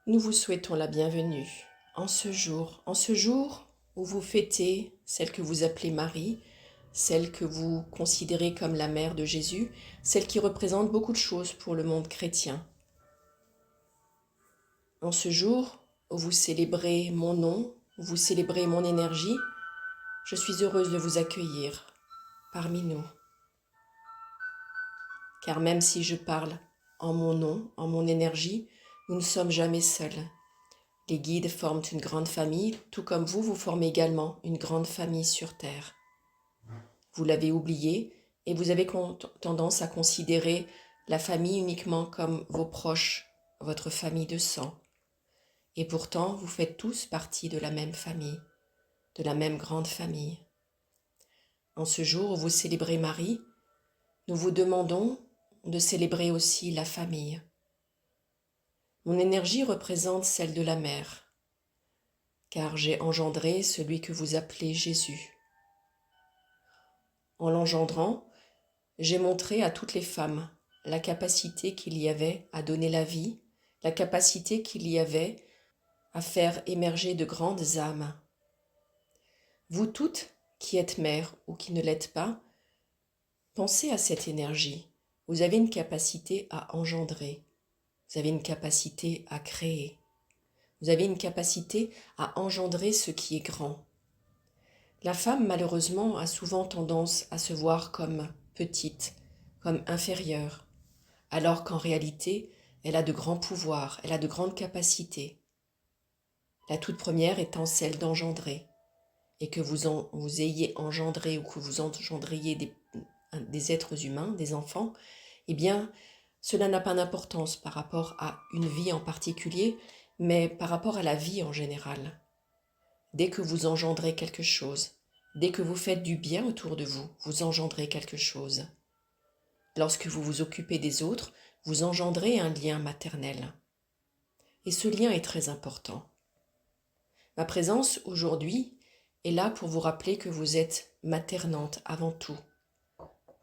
Nous vous souhaitons la bienvenue en ce jour où vous fêtez celle que vous appelez Marie, celle que vous considérez comme la mère de Jésus, celle qui représente beaucoup de choses pour le monde chrétien. En ce jour où vous célébrez mon nom, où vous célébrez mon énergie, je suis heureuse de vous accueillir parmi nous. Car même si je parle en mon nom, en mon énergie, nous ne sommes jamais seuls. Les guides forment une grande famille, tout comme vous formez également une grande famille sur Terre. Vous l'avez oublié et vous avez tendance à considérer la famille uniquement comme vos proches, votre famille de sang. Et pourtant, vous faites tous partie de la même famille, de la même grande famille. En ce jour où vous célébrez Marie, nous vous demandons de célébrer aussi la famille. Mon énergie représente celle de la mère, car j'ai engendré celui que vous appelez Jésus. En l'engendrant, j'ai montré à toutes les femmes la capacité qu'il y avait à donner la vie, la capacité qu'il y avait à faire émerger de grandes âmes. Vous toutes qui êtes mères ou qui ne l'êtes pas, pensez à cette énergie. Vous avez une capacité à engendrer, vous avez une capacité à créer, vous avez une capacité à engendrer ce qui est grand. La femme, malheureusement, a souvent tendance à se voir comme petite, comme inférieure, alors qu'en réalité, elle a de grands pouvoirs, elle a de grandes capacités. La toute première étant celle d'engendrer, et que vous ayez engendré ou que vous engendriez des êtres humains, des enfants, eh bien, cela n'a pas d'importance par rapport à une vie en particulier, mais par rapport à la vie en général. Dès que vous engendrez quelque chose, dès que vous faites du bien autour de vous, vous engendrez quelque chose. Lorsque vous vous occupez des autres, vous engendrez un lien maternel. Et ce lien est très important. Ma présence aujourd'hui est là pour vous rappeler que vous êtes maternante avant tout.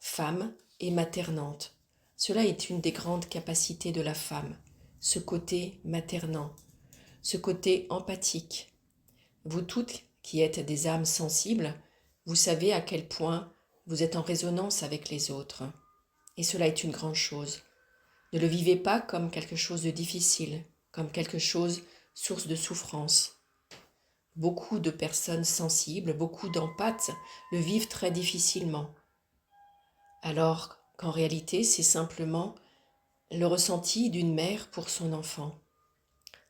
Femme et maternante. Cela est une des grandes capacités de la femme, ce côté maternant, ce côté empathique. Vous toutes qui êtes des âmes sensibles, vous savez à quel point vous êtes en résonance avec les autres. Et cela est une grande chose. Ne le vivez pas comme quelque chose de difficile, comme quelque chose source de souffrance. Beaucoup de personnes sensibles, beaucoup d'empathes le vivent très difficilement. Alors qu'en réalité, c'est simplement le ressenti d'une mère pour son enfant.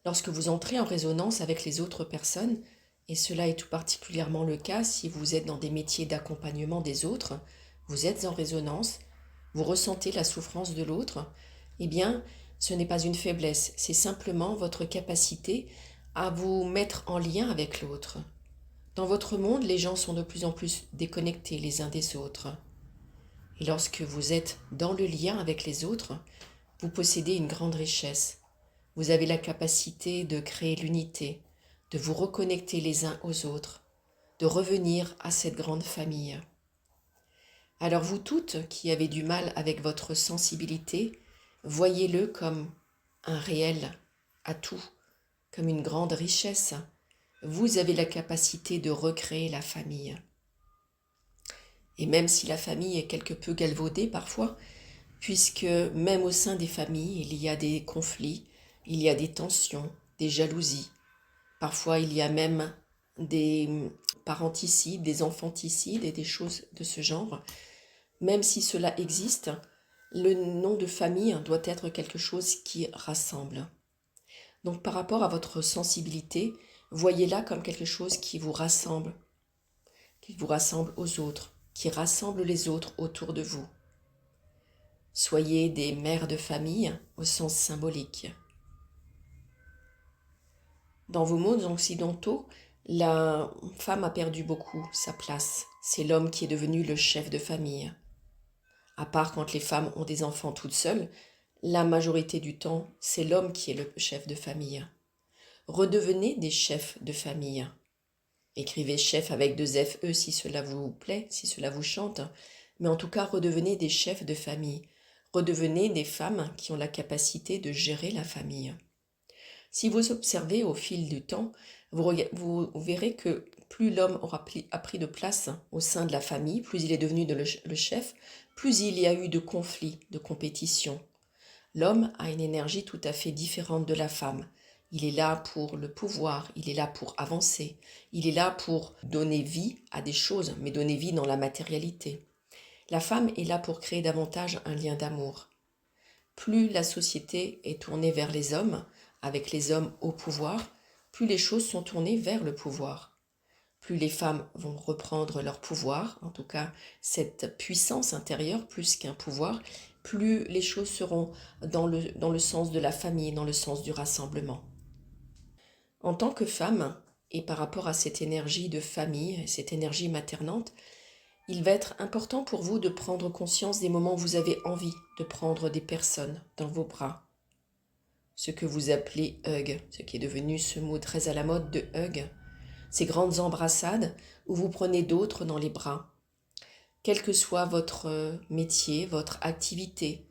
Lorsque vous entrez en résonance avec les autres personnes, et cela est tout particulièrement le cas si vous êtes dans des métiers d'accompagnement des autres, vous êtes en résonance, vous ressentez la souffrance de l'autre, eh bien, ce n'est pas une faiblesse, c'est simplement votre capacité à vous mettre en lien avec l'autre. Dans votre monde, les gens sont de plus en plus déconnectés les uns des autres. Et lorsque vous êtes dans le lien avec les autres, vous possédez une grande richesse. Vous avez la capacité de créer l'unité, de vous reconnecter les uns aux autres, de revenir à cette grande famille. Alors vous toutes qui avez du mal avec votre sensibilité, voyez-le comme un réel atout, comme une grande richesse. Vous avez la capacité de recréer la famille. Et même si la famille est quelque peu galvaudée parfois, puisque même au sein des familles, il y a des conflits, il y a des tensions, des jalousies. Parfois, il y a même des parenticides, des infanticides et des choses de ce genre. Même si cela existe, le nom de famille doit être quelque chose qui rassemble. Donc par rapport à votre sensibilité, voyez-la comme quelque chose qui vous rassemble aux autres, qui rassemble les autres autour de vous. Soyez des mères de famille au sens symbolique. Dans vos mondes occidentaux, la femme a perdu beaucoup sa place. C'est l'homme qui est devenu le chef de famille. À part quand les femmes ont des enfants toutes seules, la majorité du temps, c'est l'homme qui est le chef de famille. Redevenez des chefs de famille. Écrivez chef avec 2 FE si cela vous plaît, si cela vous chante, mais en tout cas, redevenez des chefs de famille. Redevenez des femmes qui ont la capacité de gérer la famille. Si vous observez au fil du temps, vous verrez que plus l'homme a pris de place au sein de la famille, plus il est devenu le chef, plus il y a eu de conflits, de compétition. L'homme a une énergie tout à fait différente de la femme. Il est là pour le pouvoir, il est là pour avancer, il est là pour donner vie à des choses, mais donner vie dans la matérialité. La femme est là pour créer davantage un lien d'amour. Plus la société est tournée vers les hommes, avec les hommes au pouvoir, plus les choses sont tournées vers le pouvoir. Plus les femmes vont reprendre leur pouvoir, en tout cas cette puissance intérieure plus qu'un pouvoir, plus les choses seront dans le sens de la famille, dans le sens du rassemblement. En tant que femme, et par rapport à cette énergie de famille, cette énergie maternante, il va être important pour vous de prendre conscience des moments où vous avez envie de prendre des personnes dans vos bras. Ce que vous appelez hug, ce qui est devenu ce mot très à la mode de hug, ces grandes embrassades où vous prenez d'autres dans les bras. Quel que soit votre métier, votre activité,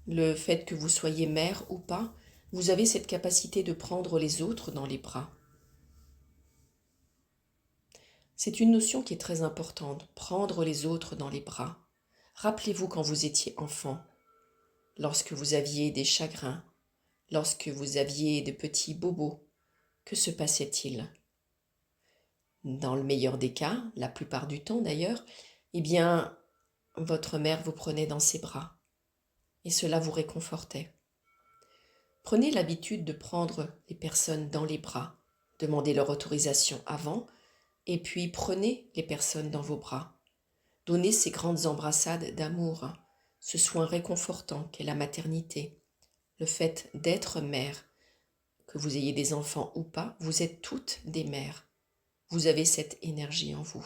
le fait que vous soyez mère ou pas, vous avez cette capacité de prendre les autres dans les bras. C'est une notion qui est très importante, prendre les autres dans les bras. Rappelez-vous quand vous étiez enfant, lorsque vous aviez des chagrins, lorsque vous aviez de petits bobos, que se passait-il? Dans le meilleur des cas, la plupart du temps d'ailleurs, eh bien, votre mère vous prenait dans ses bras et cela vous réconfortait. Prenez l'habitude de prendre les personnes dans les bras, demandez leur autorisation avant, et puis prenez les personnes dans vos bras. Donnez ces grandes embrassades d'amour, ce soin réconfortant qu'est la maternité. Le fait d'être mère, que vous ayez des enfants ou pas, vous êtes toutes des mères. Vous avez cette énergie en vous.